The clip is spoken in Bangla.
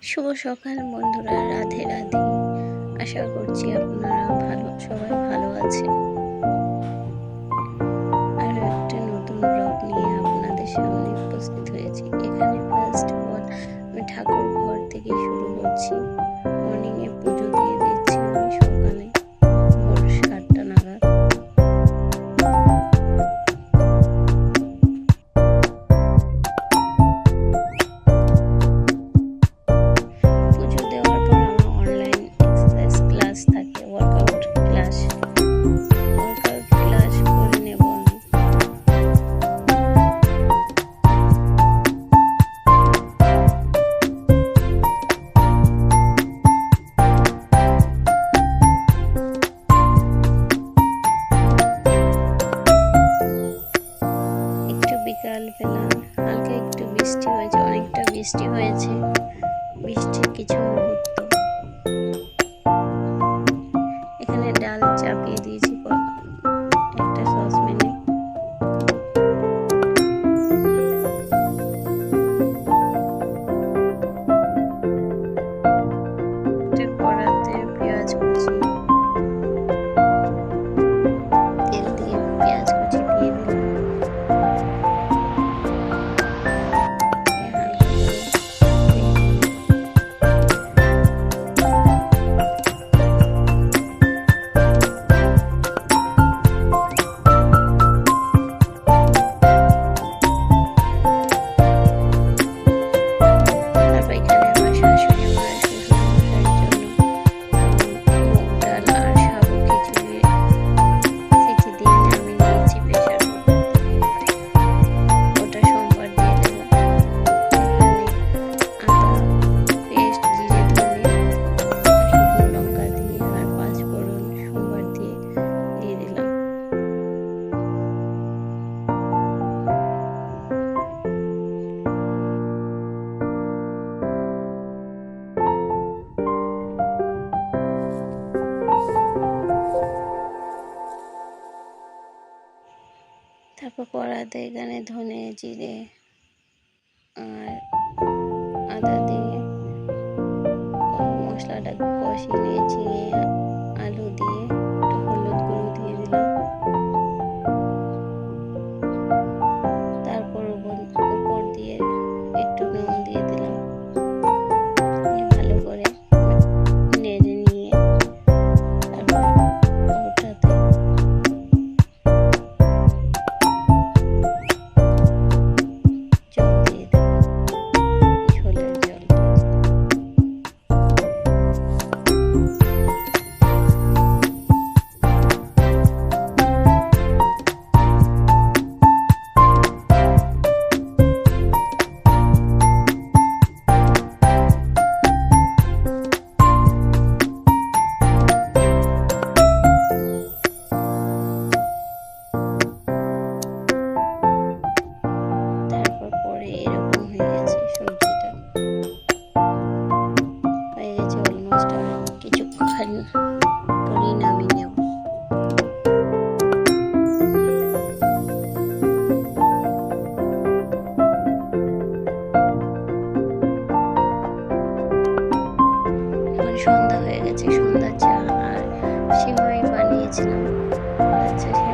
শুভ সকাল বন্ধুরা, রাধে রাধে। আশা করছি আপনারা সবাই ভালো আছেন। আরো একটা নতুন ব্লগ নিয়ে আপনাদের সামনে উপস্থিত হয়েছি। এখানে ফার্স্ট অফ অল আমি ঠাকুর ঘর থেকে শুরু করছি। মর্নিং এ পুজো দিয়ে দিচ্ছি আমি সকালে ভোর 7টা নাগাদ। পুজো দেওয়ার পর আমার অনলাইন এক্সারসাইজ ক্লাস থাকে, ওয়ার্কআউট ক্লাস করে নেব আমি। একটু বিকালবেলা হালকা একটু বৃষ্টি হয়েছে, অনেকটা বৃষ্টি হয়েছে। বৃষ্টির কিছু মুহূর্ত এখানে ডাল চাপিয়ে দিয়েছি একটা সসপ্যানে। কড়াতে পেঁয়াজ কুচি, তেল দিয়ে পেঁয়াজ কুচি দিয়ে দিলাম। তারপর কড়াতে এখানে ধনে জিরে আর আদা দিয়ে মশলাটা কষিয়ে নিয়ে ঝিঙে আলু দিয়ে একটু হলুদ গুঁড়ো দিয়ে দিলাম। তারপর উপর দিয়ে একটু নুন দিয়ে দিলাম। ভালো করে নেড়ে নিয়ে তারপর ওটাতে জল দিয়ে দেব, ঝোলের জল। নামিয়ে নেব। এখন সন্ধ্যা হয়ে গেছে, সন্ধ্যা চা আর সিমাই বানিয়েছিলাম। আচ্ছা।